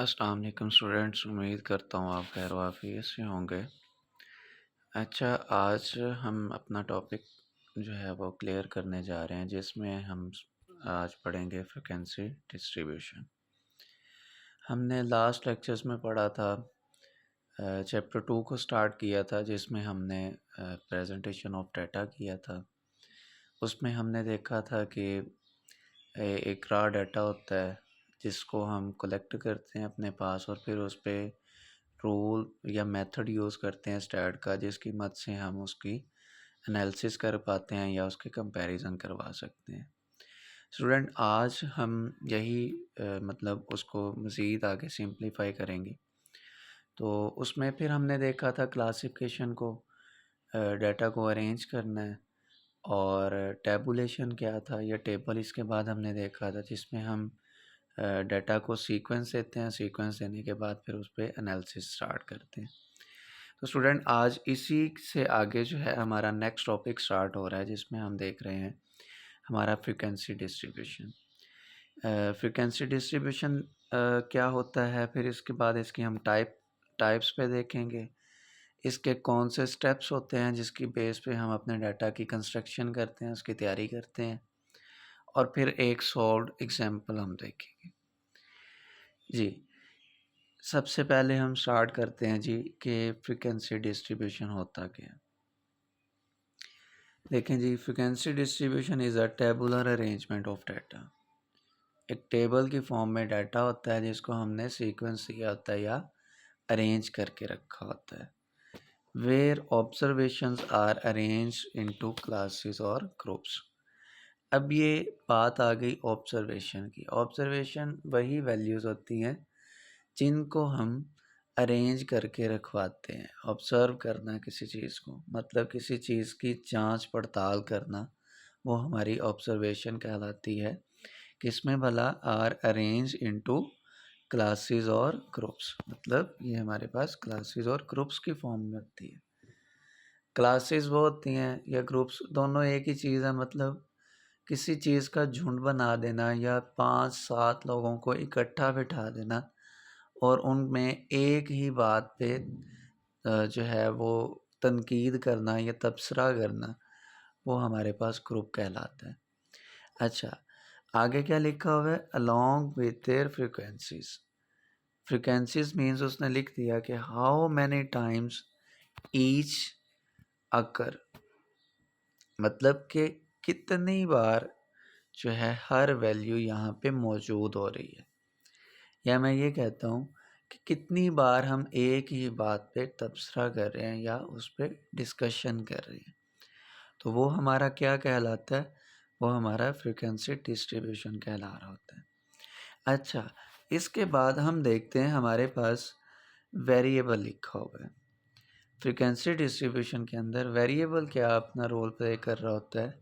अस्सलाम वालेकुम स्टूडेंट्स, उम्मीद करता हूँ आप खैर वाफ़ियत से होंगे। अच्छा, आज हम अपना टॉपिक जो है वो क्लियर करने जा रहे हैं, जिसमें हम आज पढ़ेंगे फ्रीक्वेंसी डिस्ट्रीब्यूशन। हमने लास्ट लेक्चर्स में पढ़ा था, चैप्टर 2 को स्टार्ट किया था, जिसमें हमने प्रेजेंटेशन ऑफ डाटा किया था। उसमें हमने देखा था कि एक रॉ डाटा होता है जिसको हम कलेक्ट करते हैं अपने पास, और फिर उस पे रूल या मेथड यूज़ करते हैं स्टैट का, जिसकी मदद से हम उसकी एनालिसिस कर पाते हैं या उसके कंपैरिजन करवा सकते हैं। स्टूडेंट, आज हम यही मतलब उसको मज़ीद आगे सिंप्लीफाई करेंगे। तो उसमें फिर हमने देखा था क्लासिफिकेशन को, डाटा को अरेंज करना है, और टैबुलेशन क्या था या टेबल इसके बाद हमने देखा था, जिसमें हम डाटा को सीक्वेंस देते हैं, सीक्वेंस देने के बाद फिर उस पर एनालिसिस स्टार्ट करते हैं। तो स्टूडेंट, आज इसी से आगे जो है हमारा नेक्स्ट टॉपिक स्टार्ट हो रहा है, जिसमें हम देख रहे हैं हमारा फ्रीक्वेंसी डिस्ट्रीब्यूशन। फ्रीक्वेंसी डिस्ट्रीब्यूशन क्या होता है, फिर इसके बाद इसकी हम टाइप्स पे देखेंगे, इसके कौन से स्टेप्स होते हैं जिसकी बेस पे हम अपने डाटा की कंस्ट्रक्शन करते हैं, उसकी तैयारी करते हैं, और फिर एक सॉल्व्ड एग्जांपल हम देखेंगे। जी, सबसे पहले हम स्टार्ट करते हैं जी कि फ्रीक्वेंसी डिस्ट्रीब्यूशन होता क्या है। देखें जी, frequency distribution is a tabular arrangement of data. एक टेबल की फॉर्म में डाटा होता है जिसको हमने सीक्वेंस दिया होता है या अरेंज करके रखा होता है, where observations are arrange into classes और ग्रुप्स। अब ये बात आ गई ऑब्जर्वेशन की। ऑब्जर्वेशन वही वैल्यूज़ होती हैं जिनको हम अरेंज करके रखवाते हैं। ऑब्ज़र्व करना किसी चीज़ को, मतलब किसी चीज़ की जांच पड़ताल करना, वो हमारी ऑब्जर्वेशन कहलाती है। किसमें भला? आर अरेंज इनटू क्लासेस और ग्रुप्स, मतलब ये हमारे पास क्लासेस और ग्रुप्स की फॉर्म में होती है। क्लासेस वो होती हैं या ग्रुप्स, दोनों एक ही चीज़ है। मतलब किसी चीज़ का झुंड बना देना या 5-7 लोगों को इकट्ठा बिठा देना और उनमें एक ही बात पे जो है वो तनकीद करना या तबसरा करना, वो हमारे पास ग्रुप कहलाता है। अच्छा, आगे क्या लिखा हुआ है? Along with their frequencies. Frequencies means उसने लिख दिया कि हाउ मैनी टाइम्स ईच अकर, मतलब कि कितनी बार जो है हर वैल्यू यहाँ पे मौजूद हो रही है। या मैं ये कहता हूँ कि कितनी बार हम एक ही बात पे तबसरा कर रहे हैं या उस पर डिस्कशन कर रहे हैं, तो वो हमारा क्या कहलाता है? वो हमारा फ्रीक्वेंसी डिस्ट्रीब्यूशन कहला रहा होता है। अच्छा, इसके बाद हम देखते हैं हमारे पास वेरिएबल लिखा हुआ है। फ्रीक्वेंसी डिस्ट्रीब्यूशन के अंदर वेरिएबल क्या अपना रोल प्ले कर रहा होता है?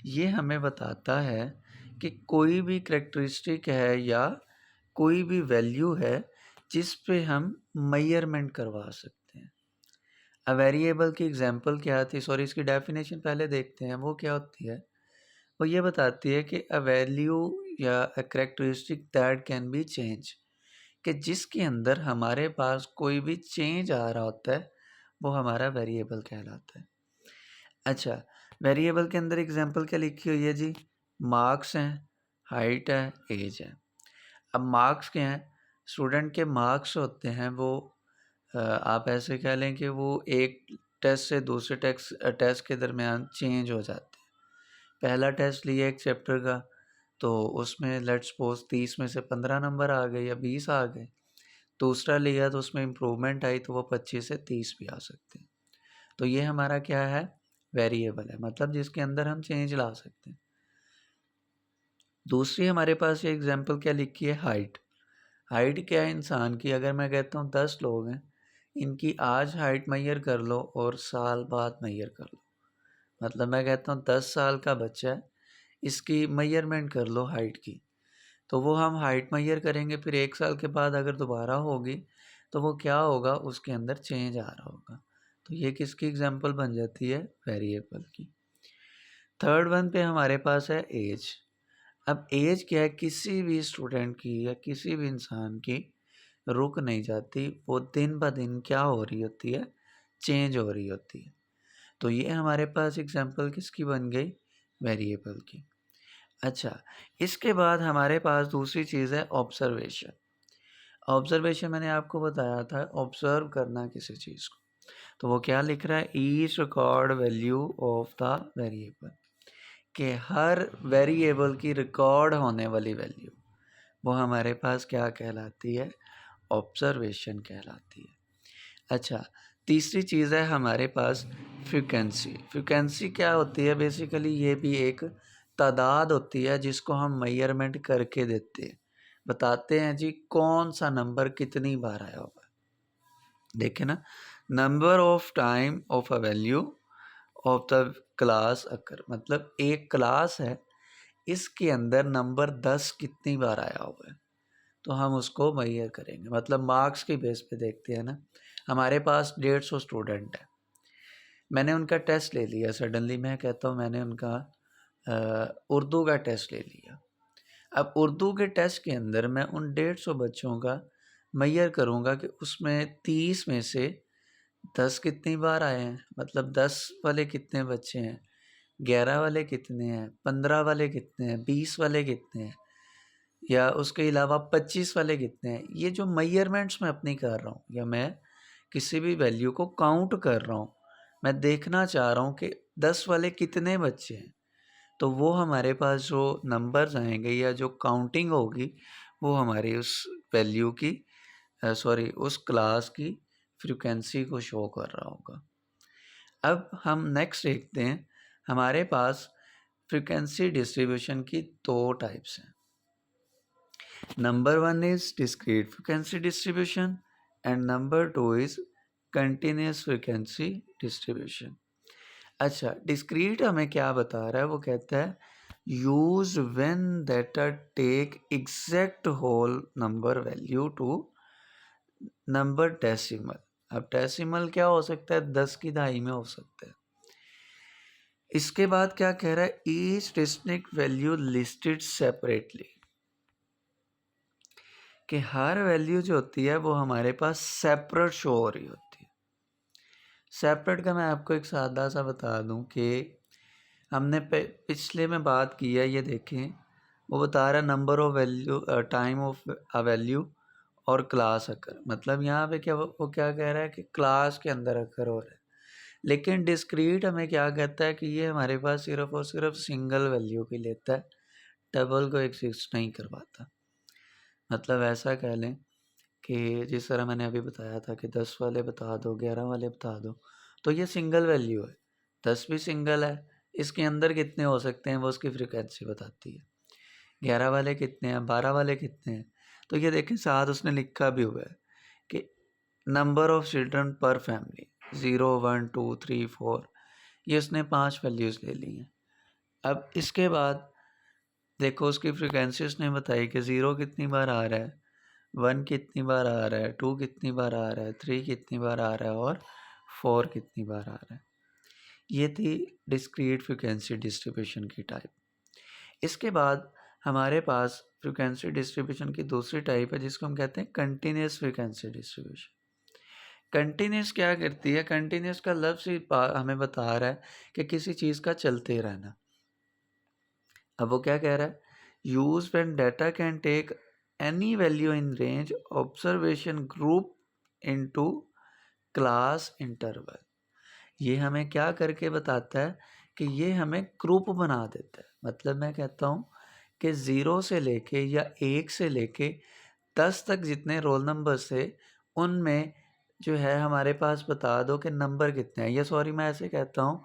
ये हमें बताता है कि कोई भी करेक्टरिस्टिक है या कोई भी वैल्यू है जिस पे हम मेजरमेंट करवा सकते हैं। अ वेरिएबल की एग्जांपल क्या थी? सॉरी, इसकी डेफिनेशन पहले देखते हैं। वो क्या होती है? वो ये बताती है कि अ वैल्यू या a characteristic that can be change, कि जिसके अंदर हमारे पास कोई भी चेंज आ रहा होता है, वो हमारा वेरिएबल कहलाता है। अच्छा, वेरिएबल के अंदर एग्जांपल क्या लिखी हुई है जी? मार्क्स हैं, हाइट है, एज है। अब मार्क्स क्या हैं? स्टूडेंट के मार्क्स होते हैं वो आप ऐसे कह लें कि वो एक टेस्ट से दूसरे टेस्ट के दरमियान चेंज हो जाते हैं। पहला टेस्ट लिया एक चैप्टर का, तो उसमें लेट्स सपोज 30 में से 15 नंबर आ गए या 20 आ गए। दूसरा लिया तो उसमें इम्प्रूवमेंट आई, तो वो 25 से 30 भी आ सकते हैं। तो ये हमारा क्या है? वेरिएबल है, मतलब जिसके अंदर हम चेंज ला सकते हैं। दूसरी हमारे पास ये एग्जांपल क्या लिखी है? हाइट। हाइट क्या है इंसान की? अगर मैं कहता हूँ 10 लोग हैं, इनकी आज हाइट मेजर कर लो और साल बाद मेजर कर लो। मतलब मैं कहता हूँ 10 साल का बच्चा है, इसकी मेजरमेंट कर लो हाइट की। तो वो हम हाइट मेजर करेंगे, फिर 1 साल के बाद अगर दोबारा होगी तो वो क्या होगा? उसके अंदर चेंज आ रहा होगा। तो ये किसकी एग्जांपल बन जाती है? वेरिएबल की। थर्ड वन पे हमारे पास है एज। अब एज क्या है? किसी भी स्टूडेंट की या किसी भी इंसान की रुक नहीं जाती, वो दिन ब दिन क्या हो रही होती है, चेंज हो रही होती है। तो ये हमारे पास एग्जांपल किसकी बन गई, वेरिएबल की। अच्छा, इसके बाद हमारे पास दूसरी चीज़ है ऑब्जर्वेशन। ऑब्जर्वेशन मैंने आपको बताया था, ऑब्जर्व करना किसी चीज़ को। तो वो क्या लिख रहा है, each record value of the variable, कि हर वेरिएबल की रिकॉर्ड होने वाली वैल्यू वो हमारे पास क्या कहलाती है, ऑब्जर्वेशन कहलाती है। अच्छा, तीसरी चीज़ है हमारे पास फ्रीक्वेंसी। फ्रीक्वेंसी क्या होती है, बेसिकली ये भी एक तादाद होती है जिसको हम मेजरमेंट करके देते हैं, बताते हैं जी कौन सा नंबर कितनी बार आया होगा। देखे ना, number of time of a value of the class occur, मतलब एक क्लास है, इसके अंदर नंबर 10 कितनी बार आया हुआ है, तो हम उसको मेजर करेंगे। मतलब मार्क्स के बेस पे देखते हैं ना, हमारे पास 150 स्टूडेंट है, मैंने उनका टेस्ट ले लिया, सडनली मैं कहता हूँ मैंने उनका उर्दू का टेस्ट ले लिया। अब उर्दू के टेस्ट के अंदर मैं उन 150 बच्चों का मेजर करूँगा कि उसमें 30 में से 10 कितनी बार आए हैं, मतलब 10 वाले कितने बच्चे हैं, 11 वाले कितने हैं, 15 वाले कितने हैं, 20 वाले कितने हैं, या उसके अलावा 25 वाले कितने हैं। ये जो मेजरमेंट्स मैं अपनी कर रहा हूँ, या मैं किसी भी वैल्यू को काउंट कर रहा हूँ, मैं देखना चाह रहा हूँ कि 10 वाले कितने बच्चे हैं, तो वो हमारे पास जो नंबर्स आएंगे या जो काउंटिंग होगी वो हमारी उस वैल्यू की सॉरी उस क्लास की फ्रीक्वेंसी को शो कर रहा होगा। अब हम नेक्स्ट देखते हैं, हमारे पास फ्रीक्वेंसी डिस्ट्रीब्यूशन की दो टाइप्स हैं। Number one is discrete frequency distribution and number two is continuous frequency distribution. अच्छा, डिस्क्रीट हमें क्या बता रहा है, वो कहता है use when data take exact whole number value to number decimal. अब डेसिमल क्या हो सकता है, 10 की दहाई में हो सकता है। इसके बाद क्या कह रहा है, each distinct value listed separately, कि हर वैल्यू जो होती है वो हमारे पास सेपरेट शो हो रही होती है। सेपरेट का मैं आपको एक सादा सा बता दूं कि हमने पिछले में बात की है, ये देखें, वो बता रहा है number of value time of a value और क्लास अकर, मतलब यहाँ पे क्या वो क्या कह रहा है कि क्लास के अंदर अकर हो रहा है। लेकिन डिस्क्रीट हमें क्या कहता है कि ये हमारे पास सिर्फ और सिर्फ सिंगल वैल्यू की लेता है, डबल को एग्जिस्ट नहीं करवाता। मतलब ऐसा कह लें कि जिस तरह मैंने अभी बताया था कि 10 वाले बता दो, 11 वाले बता दो, तो ये सिंगल वैल्यू है, 10 भी सिंगल है, इसके अंदर कितने हो सकते हैं वो उसकी फ्रीक्वेंसी बताती है। 11 वाले कितने हैं, 12 वाले कितने हैं, तो ये देखें साथ उसने लिखा भी हुआ है कि नंबर ऑफ चिल्ड्रन पर फैमिली 0 1 2 3 4, ये उसने 5 वैल्यूज़ ले ली हैं। अब इसके बाद देखो उसकी फ्रीक्वेंसी उसने बताई कि 0 कितनी बार आ रहा है, 1 कितनी बार आ रहा है, 2 कितनी बार आ रहा है, 3 कितनी बार आ रहा है और 4 कितनी बार आ रहा है। ये थी डिस्क्रीट फ्रीक्वेंसी डिस्ट्रीब्यूशन की टाइप। इसके बाद हमारे पास फ्रीक्वेंसी डिस्ट्रीब्यूशन की दूसरी टाइप है जिसको हम कहते हैं कंटिन्यूस फ्रीक्वेंसी डिस्ट्रीब्यूशन। कंटिन्यूस क्या करती है, कंटिन्यूस का लफ्ज़ ही हमें बता रहा है कि किसी चीज़ का चलते रहना। अब वो क्या कह रहा है, use when data can take any value in range observation group into class interval. ये हमें क्या करके बताता है कि ये हमें ग्रुप बना देता है। मतलब मैं कहता हूँ कि 0 से लेके या 1 से लेके 10 तक जितने रोल नंबर्स थे उनमें जो है हमारे पास बता दो कि नंबर कितने हैं, या सॉरी मैं ऐसे कहता हूँ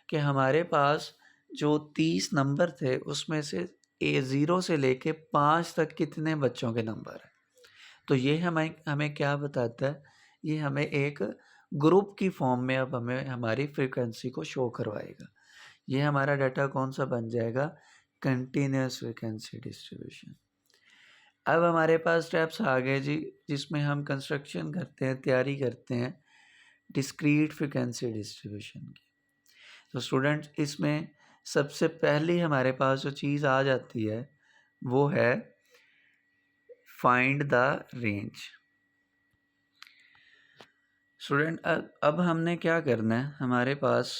कि हमारे पास जो 30 नंबर थे उसमें से 0 से लेके 5 तक कितने बच्चों के नंबर हैं। तो ये हमें हमें क्या बताता है, ये हमें एक ग्रुप की फॉर्म में अब हमें हमारी फ्रीक्वेंसी को शो करवाएगा। ये हमारा डाटा कौन सा बन जाएगा, कंटिन्यूस फ्रीक्वेंसी डिस्ट्रीब्यूशन। अब हमारे पास स्टेप्स आ गए जी, जिसमें हम कंस्ट्रक्शन करते हैं, तैयारी करते हैं डिस्क्रीट फ्रीक्वेंसी डिस्ट्रीब्यूशन की। तो स्टूडेंट्स इसमें सबसे पहली हमारे पास जो चीज़ आ जाती है वो है फाइंड द रेंज। स्टूडेंट अब हमने क्या करना है, हमारे पास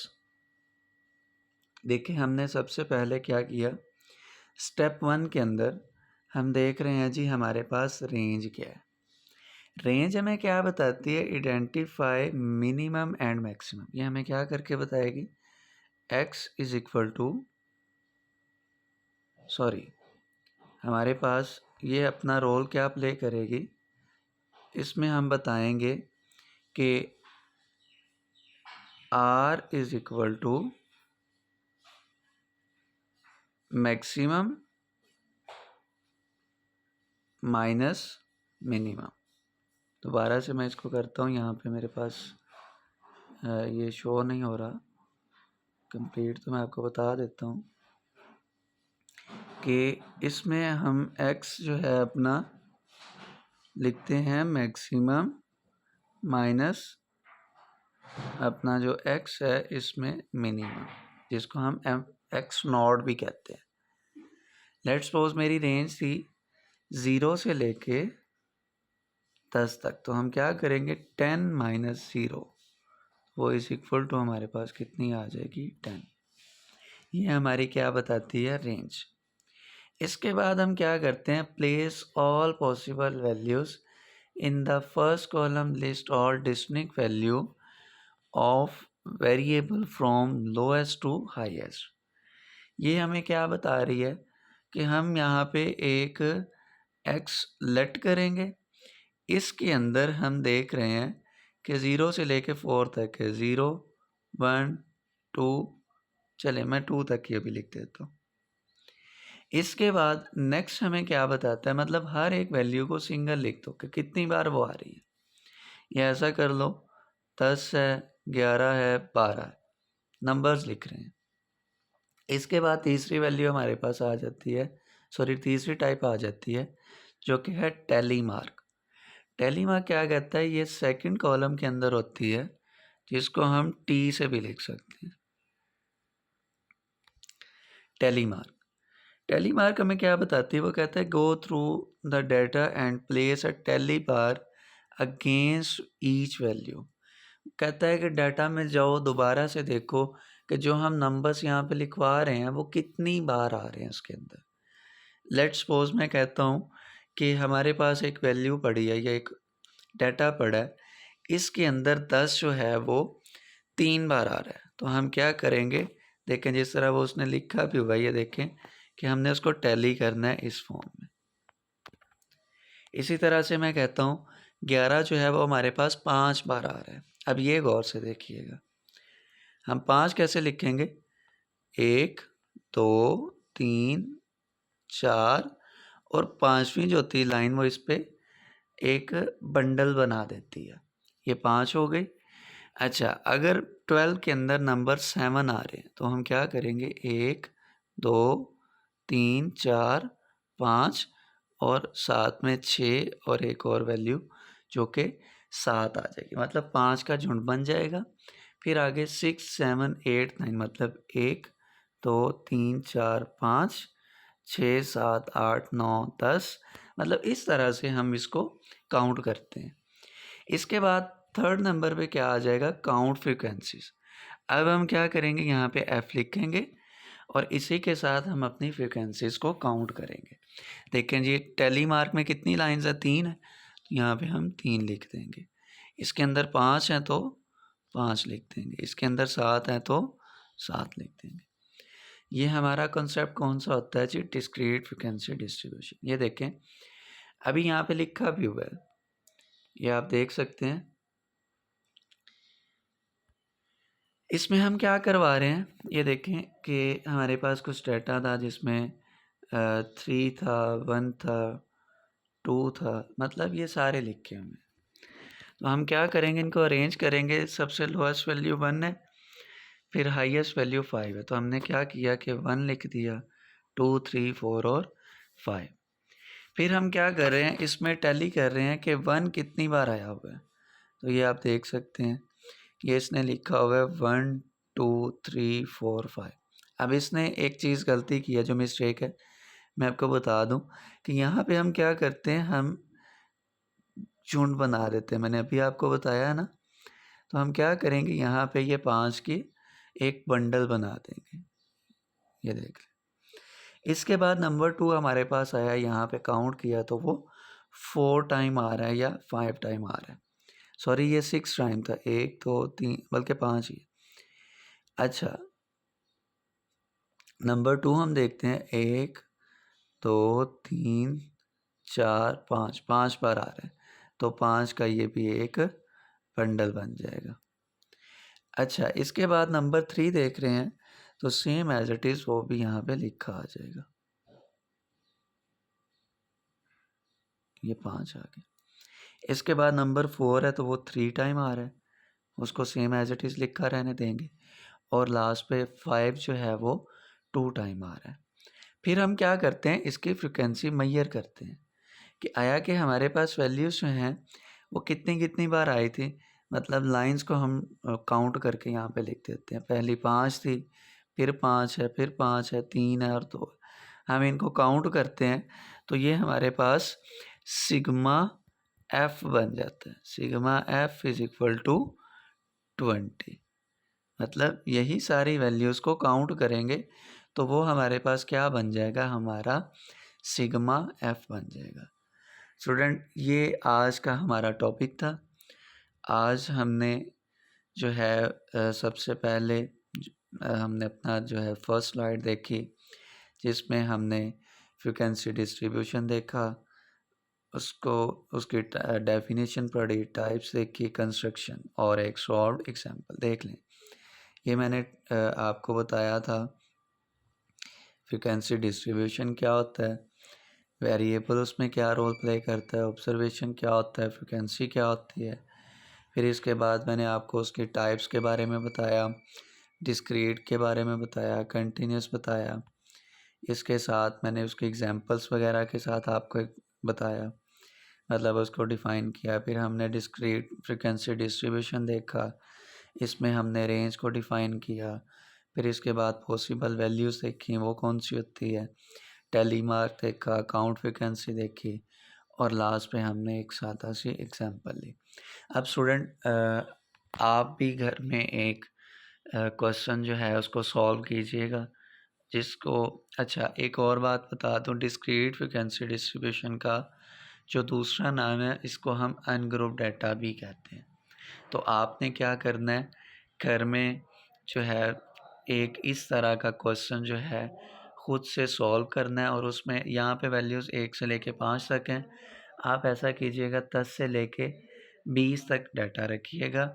देखिए हमने सबसे पहले क्या किया, स्टेप 1 के अंदर हम देख रहे हैं जी हमारे पास रेंज क्या है। रेंज हमें क्या बताती है, आइडेंटिफाई मिनिमम एंड मैक्सिमम। ये हमें क्या करके बताएगी, x is equal to, sorry हमारे पास ये अपना रोल क्या प्ले करेगी, इसमें हम बताएंगे कि r is equal to maximum minus minimum. दोबारा से मैं इसको करता हूँ, यहाँ पे मेरे पास ये शो नहीं हो रहा कंप्लीट, तो मैं आपको बता देता हूँ कि इसमें हम x जो है अपना लिखते हैं मैक्सिमम माइनस अपना जो x है इसमें मिनिमम, जिसको हम x नॉट भी कहते हैं। लेट्स सपोज मेरी रेंज थी 0 से लेके 10 तक, तो हम क्या करेंगे 10 माइनस 0, वो इज इक्वल टू हमारे पास कितनी आ जाएगी 10। ये हमारी क्या बताती है, रेंज। इसके बाद हम क्या करते हैं, place all possible values in the first column, list all distinct value of variable from lowest to highest. ये हमें क्या बता रही है कि हम यहाँ पे एक x लेट करेंगे, इसके अंदर हम देख रहे हैं कि 0 से लेके 4 तक है, 0 1 2, चले मैं 2 तक ही अभी लिख देता हूँ। इसके बाद नेक्स्ट हमें क्या बताता है, मतलब हर एक वैल्यू को सिंगल लिख दो कि कितनी बार वो आ रही है। ये ऐसा कर लो, 10 है, 11 है, 12 है, नंबर्स लिख रहे हैं। इसके बाद तीसरी वैल्यू हमारे पास आ जाती है, सॉरी तीसरी टाइप आ जाती है जो कि है टैली मार्क। टैली मार्क क्या कहता है, ये सेकंड कॉलम के अंदर होती है, जिसको हम टी से भी लिख सकते हैं, टैली मार्क। टैली मार्क हमें क्या बताती है, वो कहता है go through the data and place a tally bar against each value. कहता है कि डाटा में जाओ, दोबारा से देखो कि जो हम नंबर्स यहाँ पे लिखवा रहे हैं वो कितनी बार आ रहे हैं उसके अंदर। लेट्स सपोज मैं कहता हूँ कि हमारे पास एक वैल्यू पड़ी है या एक डाटा पड़ा है, इसके अंदर 10 जो है वो 3 बार आ रहा है, तो हम क्या करेंगे, देखें जिस तरह वो उसने लिखा भी हुआ है, ये देखें कि हमने उसको टैली करना है इस फॉर्म में। इसी तरह से मैं कहता हूँ 11 जो है वो हमारे पास 5 बार आ रहा है। अब ये गौर से देखिएगा, हम 5 कैसे लिखेंगे, 1 2 3 4, और 5वीं जो होती है लाइन वो इस पर एक बंडल बना देती है, ये 5 हो गई। अच्छा, अगर 12 के अंदर नंबर 7 आ रहे हैं तो हम क्या करेंगे, 1 2 3 4 5 और साथ में 6 और एक और वैल्यू जो कि 7 आ जाएगी, मतलब 5 का झुंड बन जाएगा। फिर आगे 6 7 8 9, मतलब 1 2 3 4 5 6 7 8 9 10, मतलब इस तरह से हम इसको काउंट करते हैं। इसके बाद थर्ड नंबर पे क्या आ जाएगा, काउंट फ्रीक्वेंसीज। अब हम क्या करेंगे, यहाँ पे f लिखेंगे और इसी के साथ हम अपनी फ्रीक्वेंसीज को काउंट करेंगे। देखें जी टैली मार्क में कितनी लाइंस है, 3 है, तो यहाँ पे हम 3 लिख देंगे। इसके अंदर 5 हैं तो 5 लिख देंगे, इसके अंदर 7 हैं तो 7 लिख देंगे। ये हमारा कॉन्सेप्ट कौन सा होता है जी, डिस्क्रीट फ्रीक्वेंसी डिस्ट्रीब्यूशन। ये देखें अभी यहाँ पे लिखा भी हुआ है, ये आप देख सकते हैं। इसमें हम क्या करवा रहे हैं, ये देखें कि हमारे पास कुछ डाटा था जिसमें 3 था, 1 था, 2 था, मतलब ये सारे लिखे हमने। तो हम क्या करेंगे, इनको अरेंज करेंगे, सबसे लोएस्ट वैल्यू 1 है, फिर हाईएस्ट वैल्यू 5 है, तो हमने क्या किया कि 1 लिख दिया, 2 3 4 और 5। फिर हम क्या कर रहे हैं, इसमें टैली कर रहे हैं कि 1 कितनी बार आया हुआ है, तो ये आप देख सकते हैं, ये इसने लिखा हुआ है 1 2 3 4 5। अब इसने एक चीज़ गलती की है, जो मिस्टेक है मैं आपको बता दूं कि यहाँ पे हम क्या करते हैं, हम झुंड बना देते हैं। मैंने अभी आपको बताया है ना तो हम क्या करेंगे, यहाँ पे ये 5 की एक बंडल बना देंगे, ये देख लें। इसके बाद नंबर 2 हमारे पास आया, यहाँ पे काउंट किया तो वो 4 टाइम आ रहा है या 5 टाइम आ रहा है, सॉरी ये 6 टाइम था, 1 2 3 बल्कि 5 ही। अच्छा, नंबर 2 हम देखते हैं, 1 2 3 4 5, 5 बार आ रहा है, तो 5 का ये भी एक बंडल बन जाएगा। अच्छा, इसके बाद नंबर 3 देख रहे हैं, तो सेम एज इट इज़ वो भी यहाँ पे लिखा आ जाएगा, ये 5 आ गया। इसके बाद नंबर 4 है, तो वो 3 टाइम आ रहा है, उसको सेम एज इट इज़ लिखा रहने देंगे। और लास्ट पे 5 जो है वो 2 टाइम आ रहा है। फिर हम क्या करते हैं, इसकी फ्रिक्वेंसी मेजर करते हैं कि आया कि हमारे पास वैल्यूज़ जो हैं वो कितनी कितनी बार आई थी। मतलब लाइंस को हम काउंट करके यहाँ पे लिख देते हैं, पहली 5 थी, फिर 5 है, फिर 5 है, 3 है और 2 है। हम इनको काउंट करते हैं तो ये हमारे पास सिग्मा एफ बन जाता है। Sigma F is equal to 20। मतलब यही सारी वैल्यूज़ को काउंट करेंगे तो वो हमारे पास क्या बन जाएगा, हमारा सिग्मा एफ बन जाएगा। स्टूडेंट, ये आज का हमारा टॉपिक था। आज हमने जो है सबसे पहले हमने अपना जो है फर्स्ट स्लाइड देखी, जिसमें हमने फ्रीक्वेंसी डिस्ट्रीब्यूशन देखा, उसको उसकी डेफिनेशन पढ़ी, टाइप्स देखी, कंस्ट्रक्शन और एक सॉल्व्ड एग्जांपल देख लें। ये मैंने आपको बताया था फ्रीक्वेंसी डिस्ट्रीब्यूशन क्या होता है, वेरिएबल उसमें क्या रोल प्ले करता है, ऑब्जर्वेशन क्या होता है, फ्रीक्वेंसी क्या होती है। फिर इसके बाद मैंने आपको उसकी टाइप्स के बारे में बताया, डिस्क्रीट के बारे में बताया, कंटिन्यूस बताया। इसके साथ मैंने उसके एग्जांपल्स वगैरह के साथ आपको बताया, मतलब उसको डिफ़ाइन किया। फिर हमने डिस्क्रीट फ्रीक्वेंसी डिस्ट्रीब्यूशन देखा, इसमें हमने रेंज को डिफ़ाइन किया। फिर इसके बाद पॉसिबल वैल्यूज़ देखी, वो कौन सी होती है, टेली मार्क देखा, काउंट फ्रीक्वेंसी देखी और लास्ट में हमने एक सादा सी एग्जांपल ली। अब स्टूडेंट, आप भी घर में एक क्वेश्चन जो है उसको सॉल्व कीजिएगा, जिसको अच्छा एक और बात बता दूं, डिस्क्रीट फ्रीक्वेंसी डिस्ट्रीब्यूशन का जो दूसरा नाम है, इसको हम अनग्रुप डाटा भी कहते हैं। तो आपने क्या करना है, घर में जो है एक इस तरह का क्वेश्चन जो है खुद से सॉल्व करना है, और उसमें यहाँ पे वैल्यूज़ 1 से लेके 5 तक हैं। आप ऐसा कीजिएगा 10 से लेके 20 तक डाटा रखिएगा,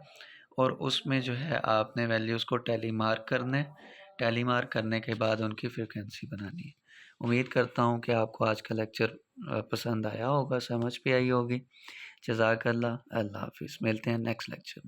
और उसमें जो है आपने वैल्यूज़ को टैली मार्क करना है। टैली मार्क करने के बाद उनकी फ्रीक्वेंसी बनानी है। उम्मीद करता हूँ कि आपको आज का लेक्चर पसंद आया होगा, समझ भी आई होगी। जज़ाकल्लाह, अल्लाह हाफ़िज़। मिलते हैं नेक्स्ट लेक्चर में।